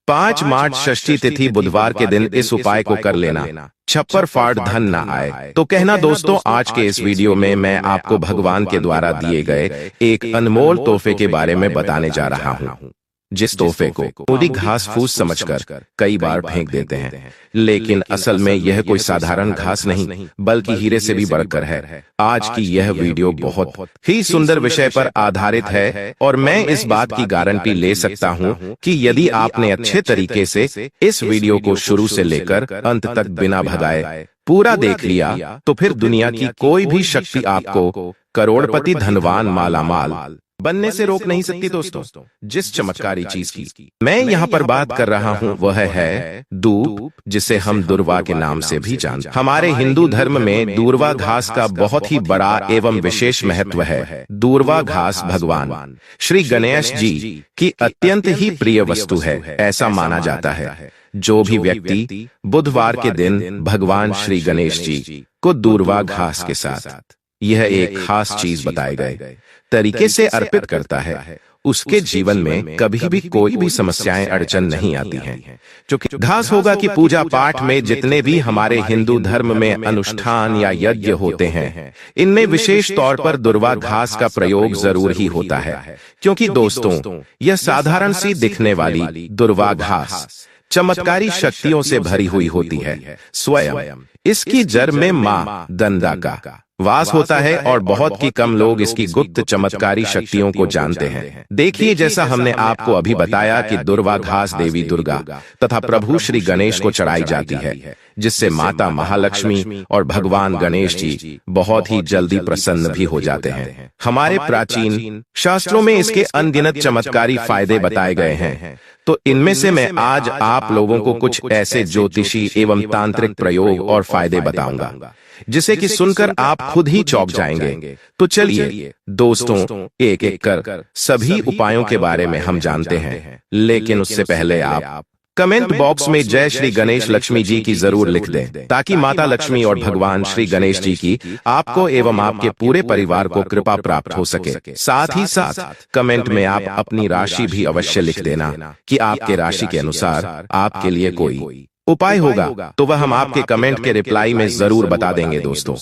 5 मार्च षष्ठी तिथि बुधवार के दिन इस उपाय को कर लेना, छप्पर फाड़ धन न आए। तो कहना दोस्तों, आज के इस वीडियो में मैं आपको भगवान के द्वारा दिए गए एक अनमोल तोहफे के बारे में बताने जा रहा हूँ, जिस तोहफे को पूरी घास फूस समझकर कई बार फेंक देते हैं, लेकिन असल में यह कोई साधारण घास नहीं बल्कि हीरे से भी बढ़कर है। आज की यह वीडियो बहुत ही सुंदर विषय पर आधारित है और मैं इस बात की गारंटी ले सकता हूं कि यदि आपने अच्छे तरीके से इस वीडियो को शुरू से लेकर अंत तक बिना भगाए पूरा देख लिया तो फिर दुनिया की कोई भी शक्ति आपको करोड़पति, धनवान, मालामाल बनने से रोक नहीं सकती। दोस्तों, जिस चमत्कारी चीज की मैं यहाँ पर बात कर रहा हूँ वह है दूब, जिसे हम दूर्वा के नाम से भी जानते हैं। हमारे हिंदू धर्म में दूर्वा घास का बहुत ही बड़ा एवं विशेष महत्व है। दूर्वा घास भगवान श्री गणेश जी की अत्यंत ही प्रिय वस्तु है। ऐसा माना जाता है जो भी व्यक्ति बुधवार के दिन भगवान श्री गणेश जी को दूर्वा घास के साथ यह एक खास चीज बताए गए तरीके से अर्पित करता है, उसके जीवन में कभी भी कोई भी समस्याएं अड़चन नहीं आती हैं। क्योंकि घास होगा कि पूजा पाठ में जितने भी हमारे हिंदू धर्म में अनुष्ठान या यज्ञ होते हैं, इनमें विशेष तौर पर दूर्वा घास का प्रयोग जरूर ही होता है। क्योंकि दोस्तों, यह साधारण सी दिखने वाली दूर्वा घास चमत्कारी शक्तियों से भरी हुई होती है। स्वयं इसकी जड़ में मां दंदा का वास होता है और बहुत ही कम लोग इसकी गुप्त चमत्कारी शक्तियों को जानते हैं। देखिए, जैसा हमने आपको अभी बताया कि दूर्वा घास देवी दुर्गा तथा प्रभु श्री गणेश को चढ़ाई जाती है, जिससे माता महालक्ष्मी और भगवान गणेश जी बहुत ही जल्दी प्रसन्न भी हो जाते हैं। हमारे प्राचीन शास्त्रों में इसके अनगिनत चमत्कारी फायदे बताए गए हैं, तो इनमें से मैं आज आप लोगों को कुछ ऐसे ज्योतिषी एवं तांत्रिक प्रयोग और फायदे बताऊंगा जिसे कि सुनकर आप खुद ही चौंक जाएंगे। तो चलिए दोस्तों, एक एक कर सभी उपायों के बारे में हम जानते हैं, लेकिन उससे पहले आप कमेंट बॉक्स में जय श्री गणेश लक्ष्मी जी की जरूर लिख दें, ताकि माता लक्ष्मी और भगवान श्री गणेश जी की आपको एवं आपके पूरे परिवार को कृपा प्राप्त हो सके। साथ ही साथ कमेंट में आप अपनी राशि भी अवश्य लिख देना कि आपके राशि के अनुसार आपके लिए कोई उपाय होगा तो वह हम आपके कमेंट के रिप्लाई में जरूर बता देंगे। दोस्तों,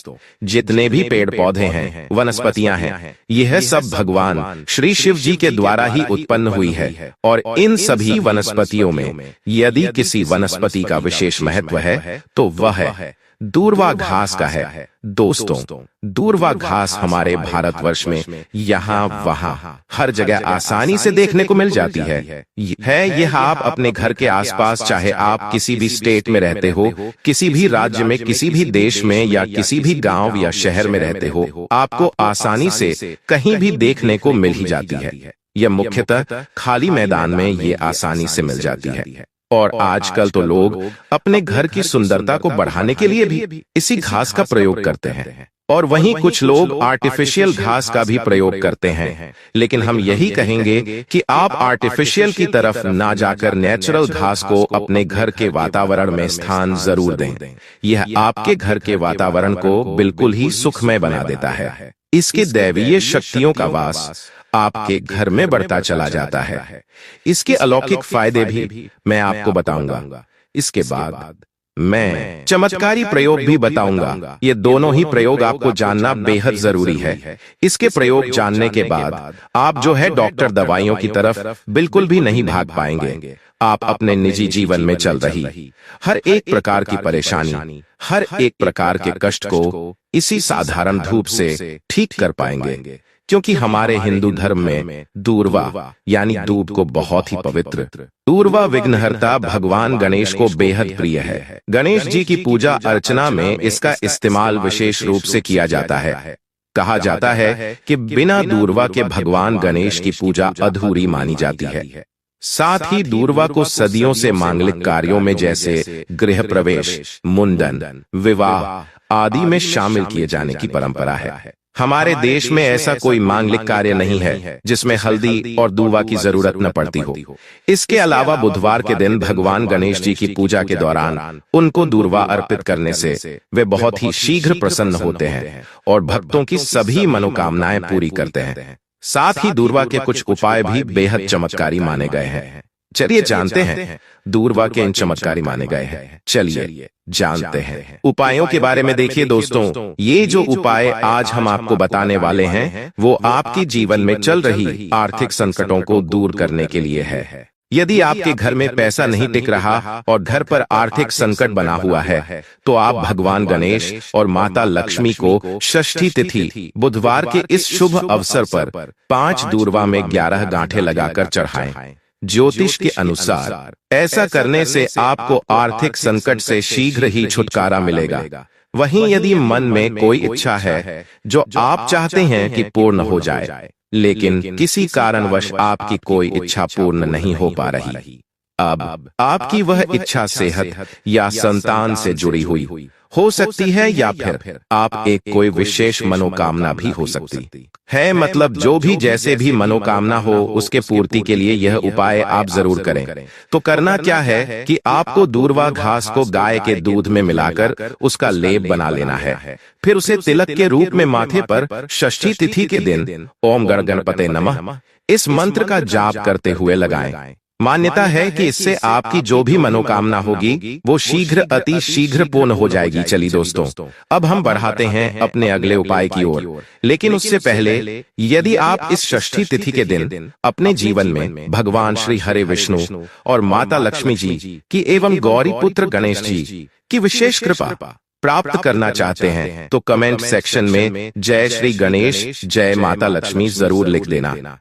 जितने भी पेड़ पौधे हैं, वनस्पतियां हैं, यह सब भगवान श्री शिव जी के द्वारा ही उत्पन्न हुई है। और इन सभी वनस्पतियों में यदि किसी वनस्पति का विशेष महत्व है तो वह है दूर्वा घास का है। दोस्तों, दूर्वा घास हमारे भारतवर्ष में यहाँ वहाँ हर जगह आसानी से देखने को मिल जाती है। यह आप अपने घर के आसपास, चाहे आप किसी भी स्टेट में रहते हो, किसी भी राज्य में, किसी भी देश में या किसी भी गांव या शहर में रहते हो, आपको आसानी से कहीं भी देखने को मिल ही जाती है। यह मुख्यतः खाली मैदान में ये आसानी से मिल जाती है। और आजकल तो लोग अपने घर की सुंदरता को बढ़ाने के लिए भी इसी घास का प्रयोग करते हैं, और वहीं कुछ लोग आर्टिफिशियल घास का भी प्रयोग करते हैं। लेकिन हम यही कहेंगे कि आप आर्टिफिशियल की तरफ ना जाकर नेचुरल घास को अपने घर के वातावरण में स्थान जरूर दें। यह आपके घर के वातावरण को बिल्कुल ही सुखमय बना देता है। इसके दैवीय शक्तियों का वास आपके घर में बढ़ता चला जाता है। इसके अलौकिक फायदे भी मैं आपको बताऊंगा। इसके बाद मैं चमत्कारी प्रयोग भी बताऊंगा। ये दोनों ही प्रयोग आपको जानना बेहद जरूरी है। इसके प्रयोग जानने के बाद आप जो है डॉक्टर दवाइयों की तरफ बिल्कुल भी नहीं भाग पाएंगे। आप अपने निजी जीवन में चल रही हर एक प्रकार की परेशानी, हर एक प्रकार के कष्ट को इसी साधारण धूप से ठीक कर पाएंगे। क्योंकि हमारे हिंदू धर्म में दूर्वा यानी दूब को बहुत ही पवित्र, दूर्वा विघ्नहर्ता भगवान गणेश को बेहद प्रिय है। गणेश जी की पूजा अर्चना में इसका इस्तेमाल विशेष रूप से किया जाता है। कहा जाता है कि बिना दूर्वा के भगवान गणेश की पूजा अधूरी मानी जाती है। साथ ही दूर्वा को सदियों से मांगलिक कार्यों में, जैसे गृह प्रवेश, मुंडन, विवाह आदि में शामिल किए जाने की परंपरा है। हमारे देश में ऐसा कोई मांगलिक कार्य नहीं है जिसमें हल्दी और दूबा की जरूरत न पड़ती हो। इसके अलावा बुधवार के दिन भगवान गणेश जी की पूजा के दौरान उनको दूर्वा अर्पित करने से वे बहुत ही शीघ्र प्रसन्न होते हैं और भक्तों की सभी मनोकामनाएं पूरी करते हैं। साथ ही दूर्वा के कुछ उपाय भी बेहद चमत्कारी माने गए हैं। चलिए जानते हैं दूरवा के इन चमत्कारी माने गए हैं। चलिए जानते हैं उपायों के बारे में। देखिए दोस्तों, ये जो उपाय आज हम आपको बताने वाले हैं वो आपके जीवन में चल रही आर्थिक संकटों को दूर करने के लिए है। यदि आपके घर में पैसा नहीं टिक रहा और घर पर आर्थिक संकट बना हुआ है तो आप भगवान गणेश और माता लक्ष्मी को षष्ठी तिथि बुधवार के इस शुभ अवसर पर 5 दूरवा में 11 गांठें लगाकर चढ़ाएं। ज्योतिष के अनुसार ऐसा करने से आपको आर्थिक संकट से शीघ्र ही छुटकारा मिलेगा। वहीं यदि मन में कोई इच्छा है जो आप चाहते हैं कि पूर्ण हो जाए, लेकिन किसी कारणवश आपकी कोई इच्छा पूर्ण नहीं हो पा रही, अब आपकी वह इच्छा सेहत या संतान से जुड़ी हुई हो सकती है, या फिर आप एक कोई विशेष मनोकामना भी हो सकती है। मतलब जो भी जैसे भी मनोकामना हो उसके पूर्ति के लिए यह उपाय आप जरूर करें। तो करना क्या है कि आपको दूरवा घास को गाय के दूध में मिलाकर उसका लेप बना लेना है। फिर उसे तिलक के रूप में माथे पर षष्ठी तिथि के दिन ओम गणपते नमः इस मंत्र का जाप करते हुए लगाएं। मान्यता है कि इससे आपकी जो भी मनोकामना होगी वो शीघ्र अति शीघ्र पूर्ण हो जाएगी। चलिए दोस्तों, अब हम बढ़ाते हैं अपने अगले उपाय की ओर। लेकिन उससे पहले यदि आप इस षष्ठी तिथि के दिन अपने जीवन में भगवान श्री हरे विष्णु और माता लक्ष्मी जी की एवं गौरी पुत्र गणेश जी की विशेष कृपा प्राप्त करना चाहते हैं तो कमेंट सेक्शन में जय श्री गणेश जय माता लक्ष्मी जरूर लिख देना।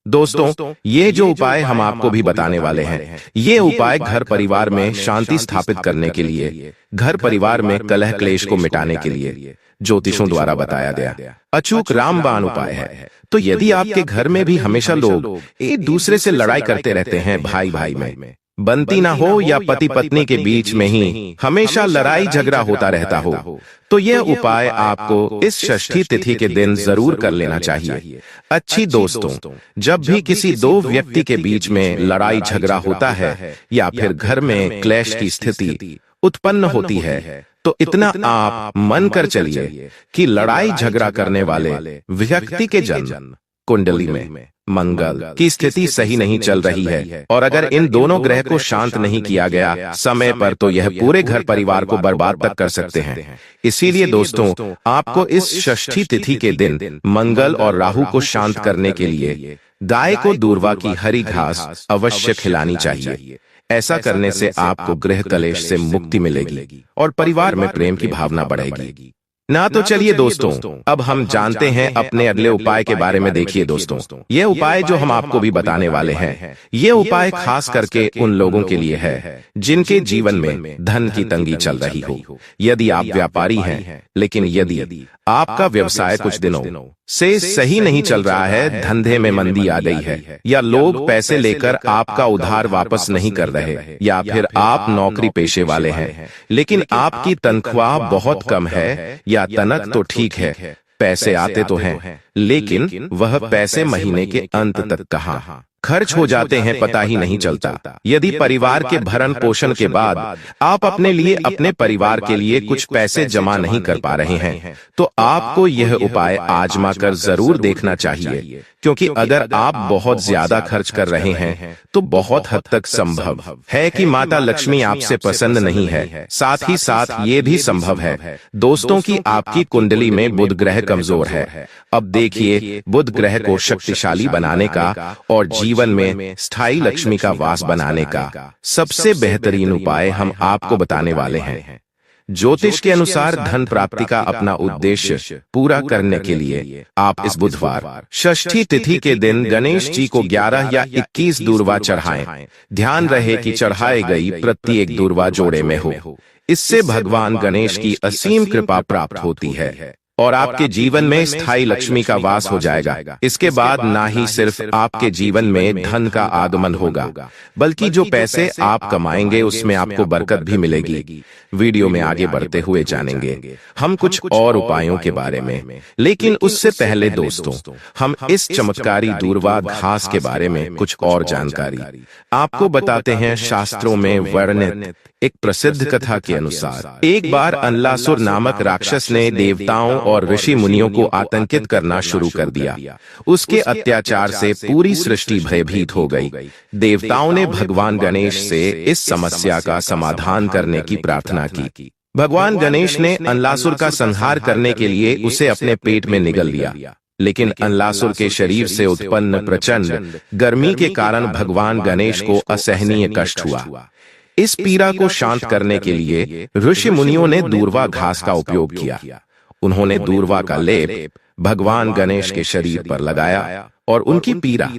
दोस्तों, ये जो उपाय हम आपको भी बताने वाले हैं, ये उपाय घर परिवार में शांति स्थापित करने के लिए, घर परिवार में कलह क्लेश को मिटाने के लिए ज्योतिषों द्वारा बताया गया अचूक रामबाण उपाय है। तो यदि आपके घर में भी हमेशा लोग एक दूसरे से लड़ाई करते रहते हैं, भाई भाई में बनती ना हो या पति पत्नी के बीच में ही हमेशा लड़ाई झगड़ा होता रहता हो, तो यह उपाय आपको इस षष्ठी तिथि के दिन जरूर कर लेना चाहिए। अच्छी दोस्तों, जब भी किसी दो व्यक्ति के बीच में लड़ाई झगड़ा होता है या फिर घर में क्लेश की स्थिति उत्पन्न होती है तो इतना आप मन कर चलिए कि लड़ाई झगड़ा करने वाले व्यक्ति के जन्म कुंडली में मंगल की स्थिति सही नहीं चल रही है, और अगर इन दोनों ग्रह को शांत नहीं किया गया समय पर तो यह पूरे घर परिवार को बर्बाद तक कर सकते हैं। इसीलिए दोस्तों, आपको इस षष्ठी तिथि के दिन मंगल और राहु को शांत करने के लिए गाय को दूरवा की हरी घास अवश्य खिलानी चाहिए। ऐसा करने से आपको गृह कलेश से मुक्ति मिलेगी और परिवार में प्रेम की भावना बढ़ेगी ना। तो चलिए दोस्तों, अब हम जानते हैं अपने अगले उपाय के बारे में। देखिए दोस्तों, ये उपाय जो हम आपको भी बताने वाले हैं, ये उपाय खास करके उन लोगों के लिए है जिनके जीवन में धन की तंगी चल रही हो। यदि आप व्यापारी हैं, लेकिन यदि आपका व्यवसाय कुछ दिनों से सही नहीं चल रहा है, धंधे में मंदी आ गई है, या लोग पैसे लेकर आपका उधार वापस नहीं कर रहे, या फिर आप नौकरी पेशे वाले हैं लेकिन आपकी तनख्वाह बहुत कम है, या तनक तो ठीक है, पैसे आते तो हैं लेकिन वह पैसे महीने के अंत तक कहाँ खर्च हो जाते हैं पता ही नहीं चलता। यदि परिवार के भरण पोषण के बाद आप अपने लिए, अपने परिवार के लिए कुछ पैसे जमा नहीं कर पा रहे हैं तो आपको यह उपाय आजमा कर जरूर देखना चाहिए, क्योंकि अगर आप बहुत ज्यादा खर्च कर रहे हैं तो बहुत हद तक संभव है कि माता लक्ष्मी आपसे पसंद नहीं है। साथ ही साथ ये भी संभव है दोस्तों कि आपकी कुंडली में बुध ग्रह कमजोर है। अब देखिए, बुध ग्रह को शक्तिशाली बनाने का और जीवन में स्थायी लक्ष्मी का वास बनाने का सबसे बेहतरीन उपाय हम आपको बताने वाले हैं। ज्योतिष के अनुसार धन प्राप्ति का अपना उद्देश्य पूरा करने के लिए आप इस बुधवार षष्ठी तिथि के दिन गणेश जी को 11 या 21 दूरवा चढ़ाएं। ध्यान रहे कि चढ़ाई गई प्रत्येक दूरवा जोड़े में हो। इससे भगवान गणेश की असीम कृपा प्राप्त होती है और आपके जीवन में स्थायी लक्ष्मी का वास हो जाएगा। इसके बाद ना ही सिर्फ आपके जीवन में धन का आगमन होगा, बल्कि जो पैसे आप कमाएंगे उसमें आपको बरकत भी मिलेगी। वीडियो में आगे बढ़ते हुए जानेंगे हम कुछ और उपायों के बारे में, लेकिन उससे पहले दोस्तों, हम इस चमत्कारी दूरवा घास के बारे में कुछ और जानकारी आपको बताते हैं। शास्त्रों में वर्णित एक प्रसिद्ध कथा के अनुसार एक बार अनलासुर नामक राक्षस ने देवताओं और ऋषि मुनियों को आतंकित करना शुरू कर दिया। उसके अत्याचार से पूरी सृष्टि भयभीत हो गई। देवताओं ने भगवान गणेश से इस समस्या का समाधान करने की प्रार्थना की। भगवान गणेश ने अनलासुर का संहार करने के लिए उसे अपने पेट में निगल लिया, लेकिन अनलासुर के शरीर से उत्पन्न प्रचंड गर्मी के कारण भगवान गणेश को असहनीय कष्ट हुआ। इस पीड़ा को शांत करने के लिए ऋषि मुनियों ने दूर्वा घास का उपयोग किया। उन्होंने दूर्वा का लेप भगवान गणेश के शरीर पर लगाया और उनकी पीड़ा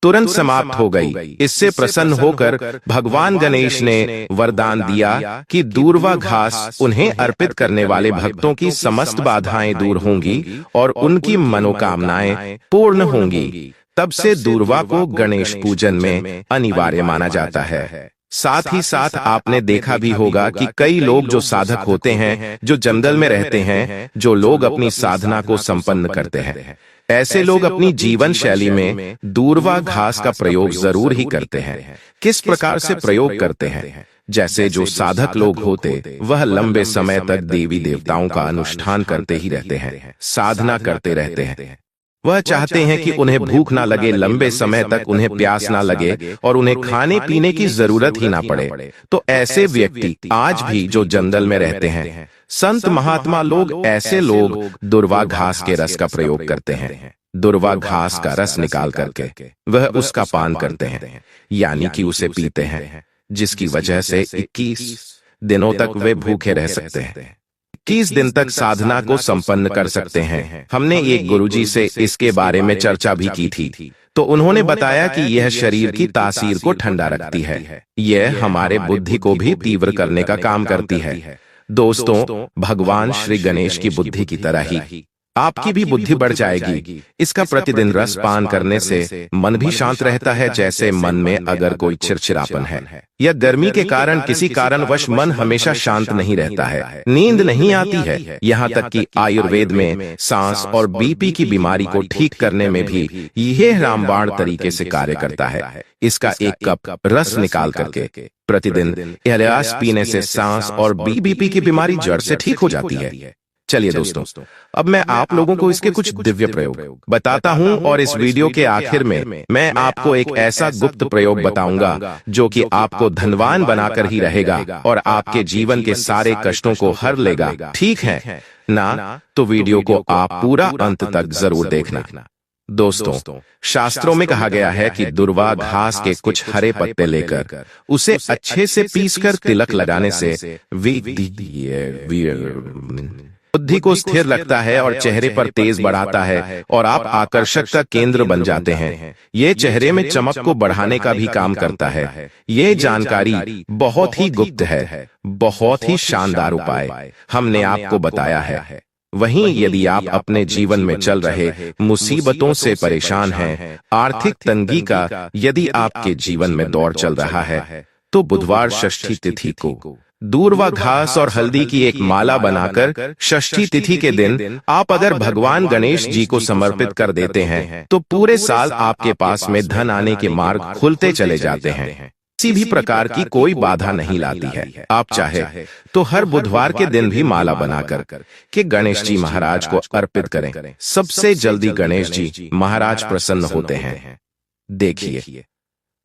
तुरंत समाप्त हो गई। इससे प्रसन्न होकर भगवान गणेश ने वरदान दिया कि दूर्वा घास उन्हें अर्पित करने वाले भक्तों की समस्त बाधाएं दूर होंगी और उनकी मनोकामनाएं पूर्ण होंगी। तब से दूर्वा को गणेश पूजन में अनिवार्य माना जाता है। साथ ही साथ आपने देखा भी होगा कि कई लोग जो साधक होते हैं, जो जंगल में रहते हैं, जो लोग अपनी साधना को संपन्न करते हैं, ऐसे लोग अपनी जीवन शैली में दूर्वा घास का प्रयोग जरूर ही करते हैं। किस प्रकार से प्रयोग करते हैं? जैसे जो साधक लोग होते वह लंबे समय तक देवी देवताओं का अनुष्ठान करते ही रहते हैं, साधना करते रहते हैं। वह चाहते हैं कि उन्हें भूख ना लगे, लंबे समय तक उन्हें प्यास ना लगे और उन्हें खाने पीने की जरूरत ही ना पड़े। तो ऐसे व्यक्ति आज भी जो जंगल में रहते हैं, संत महात्मा लोग, ऐसे लोग दूर्वा घास के रस का प्रयोग करते हैं। दूर्वा घास का रस निकाल करके वह उसका पान करते हैं, यानी कि उसे पीते हैं, जिसकी वजह से 21 दिनों तक वे भूखे रह सकते हैं। 21 दिन तक साधना को संपन्न कर सकते हैं। हमने एक गुरुजी से इसके बारे में चर्चा भी की थी, तो उन्होंने बताया कि यह शरीर की तासीर को ठंडा रखती है। यह हमारे बुद्धि को भी तीव्र करने का काम करती है। दोस्तों, भगवान श्री गणेश की बुद्धि की तरह ही आपकी भी बुद्धि बढ़ जाएगी। इसका प्रतिदिन रस पान करने से मन भी शांत रहता है। जैसे मन में अगर कोई चिड़चिड़ापन है या गर्मी के कारण किसी कारणवश मन हमेशा शांत नहीं रहता है, नींद नहीं आती है, यहाँ तक कि आयुर्वेद में सांस और बीपी की बीमारी को ठीक करने में भी यह रामबाण तरीके से कार्य करता है। इसका एक कप रस निकाल करके प्रतिदिन यह रस पीने से सांस और बीपी की बीमारी जड़ से ठीक हो जाती है। चलिए दोस्तों, अब मैं आप लोगों को इसके कुछ दिव्य प्रयोग बताता हूं और इस वीडियो के आखिर में मैं आपको एक ऐसा गुप्त प्रयोग बताऊंगा जो कि आपको धनवान बनाकर ही रहेगा और आपके जीवन के सारे कष्टों को हर लेगा। ठीक है ना? तो वीडियो को आप पूरा अंत तक जरूर देखना। दोस्तों, शास्त्रों में कहा गया है कि दूर्वा घास के कुछ हरे पत्ते लेकर उसे अच्छे से पीसकर तिलक लगाने से बुद्धि को स्थिर रखता है और चेहरे पर तेज बढ़ाता है और आप आकर्षक का केंद्र बन जाते हैं। ये चेहरे में चमक को बढ़ाने का भी काम करता है। ये जानकारी बहुत ही गुप्त है, बहुत ही शानदार उपाय हमने आपको बताया है। वहीं यदि आप अपने जीवन में चल रहे मुसीबतों से परेशान हैं, आर्थिक तंगी का यदि आपके जीवन में दौर चल रहा है, तो बुधवार षष्ठी तिथि को दूर्वा घास और हल्दी की एक माला बनाकर षष्ठी तिथि के दिन आप अगर भगवान गणेश जी को समर्पित कर देते हैं, तो पूरे साल आपके पास में धन आने के मार्ग खुलते चले जाते हैं। किसी भी प्रकार की कोई बाधा नहीं लाती है। आप चाहे तो हर बुधवार के दिन भी माला बनाकर के गणेश जी महाराज को अर्पित करें। सबसे जल्दी गणेश जी महाराज प्रसन्न होते हैं। देखिए,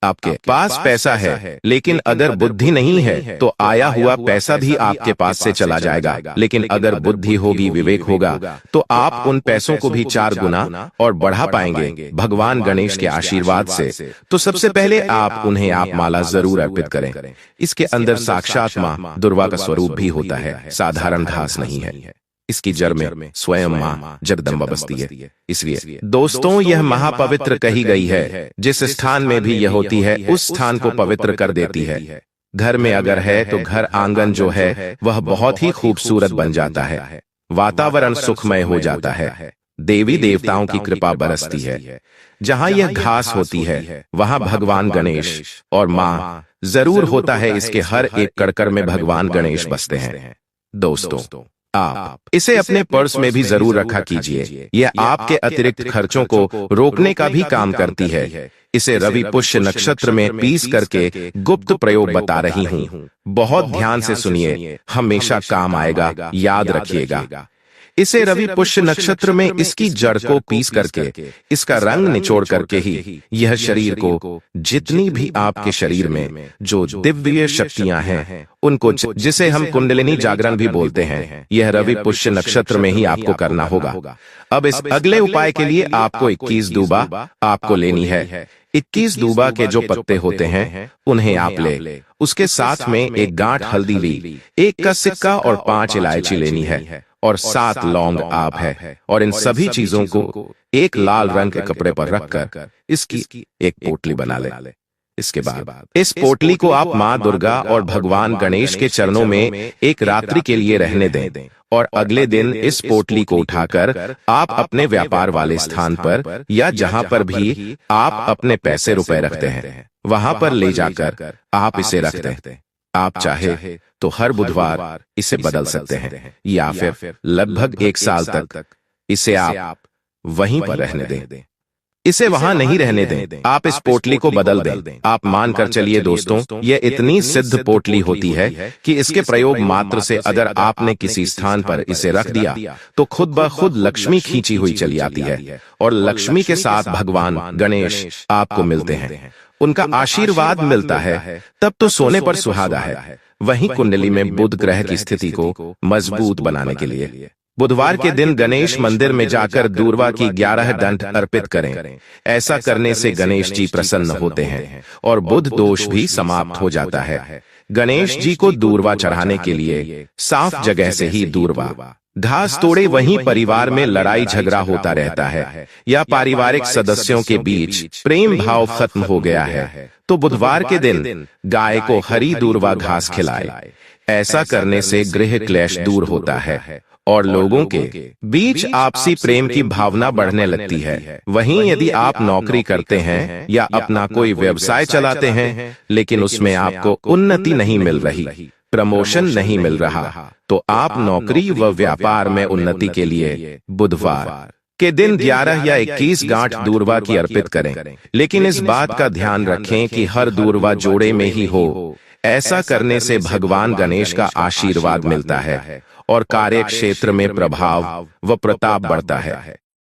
आपके पास पैसा है, लेकिन अगर बुद्धि नहीं है तो आया हुआ पैसा भी आपके पास से चला जाएगा। लेकिन अगर बुद्धि होगी, विवेक होगा, तो आप उन पैसों को भी 4 गुना और बढ़ा पाएंगे भगवान गणेश के आशीर्वाद से। तो सबसे पहले आप उन्हें माला जरूर अर्पित करें। इसके अंदर साक्षात मां दुर्वा का स्वरूप भी होता है, साधारण घास नहीं है। इसकी जड़ में स्वयं मां जगदम्बा बसती है। इसलिए दोस्तों, यह महापवित्र कही गई है। जिस स्थान में भी यह होती है, उस स्थान को पवित्र कर देती है। घर में अगर है तो घर आंगन जो है वह बहुत ही खूबसूरत बन जाता है, वातावरण सुखमय हो जाता है, देवी देवताओं की कृपा बरसती है। जहां यह घास होती है वहां भगवान गणेश और मां जरूर होता है। इसके हर एक कड़कर में भगवान गणेश बसते हैं। दोस्तों, आप इसे अपने पर्स में भी जरूर रखा कीजिए। यह आपके अतिरिक्त खर्चों को रोकने का भी काम करती है। इसे रवि पुष्य नक्षत्र में पीस करके गुप्त प्रयोग बता रही हूँ। बहुत ध्यान से सुनिए, हमेशा काम आएगा, याद रखिएगा। इसे रवि पुष्य नक्षत्र में इसकी जड़ को पीस करके इसका रंग निचोड़ करके ही यह शरीर को जितनी भी आपके शरीर में जो दिव्य शक्तियां हैं उनको, जिसे हम कुंडलिनी जागरण भी बोलते हैं, यह रवि पुष्य नक्षत्र में ही आपको करना होगा। अब इस अगले उपाय के लिए आपको 21 दूबा आपको लेनी है। 21 दूबा के जो पत्ते होते हैं उन्हें आप ले, उसके साथ में एक गांठ हल्दी ली, 1 का सिक्का और 5 इलायची लेनी है और 7 लौंग आप है, और इन सभी चीजों को एक लाल रंग के कपड़े पर रखकर इसकी एक पोटली बना ले। इसके बाद इस पोटली को आप माँ दुर्गा और भगवान गणेश के चरणों में एक रात्रि के लिए रहने दें और अगले दिन इस पोटली को उठाकर आप अपने व्यापार वाले स्थान पर या जहां पर भी आप अपने पैसे रुपए रखते हैं वहां पर ले जाकर आप इसे रख दें। आप चाहे तो हर बुधवार इसे बदल सकते हैं या फिर लगभग 1 साल तक इसे आप वहीं पर रहने दें। इसे वहां नहीं रहने दें, आप इस पोटली को बदल दें। आप मानकर चलिए दोस्तों, यह इतनी सिद्ध पोटली होती है कि इसके प्रयोग मात्र से अगर आपने किसी स्थान पर इसे रख दिया तो खुद ब खुद लक्ष्मी खींची हुई चली आती है और लक्ष्मी के साथ भगवान गणेश आपको मिलते हैं, उनका आशीर्वाद मिलता है। तब तो सोने पर सुहागा है। वहीं कुंडली में बुध ग्रह की स्थिति को मजबूत बनाने के लिए बुधवार के दिन गणेश मंदिर में जाकर दूर्वा की 11 दंड अर्पित करें। ऐसा करने से गणेश जी प्रसन्न होते हैं और बुध दोष भी समाप्त हो जाता है। गणेश जी को दूर्वा चढ़ाने के लिए साफ जगह से ही दूर्वा घास तोड़े। वहीं परिवार में लड़ाई झगड़ा होता रहता है या पारिवारिक सदस्यों के बीच प्रेम भाव खत्म हो गया है तो बुधवार के दिन गाय को हरी दूर्वा घास खिलाए। ऐसा करने से गृह क्लेश दूर होता है और लोगों के बीच आपसी प्रेम की भावना बढ़ने लगती है। वहीं यदि आप नौकरी करते हैं या अपना कोई व्यवसाय चलाते हैं लेकिन उसमें आपको उन्नति नहीं मिल रही, प्रमोशन नहीं मिल रहा, तो आप नौकरी व व्यापार में उन्नति के लिए बुधवार के दिन 11 या 21 गांठ दूर्वा की अर्पित करें। लेकिन इस बात का ध्यान रखें कि हर दूर्वा जोड़े में ही हो। ऐसा करने से भगवान गणेश का आशीर्वाद मिलता है और कार्य क्षेत्र में प्रभाव व प्रताप बढ़ता है।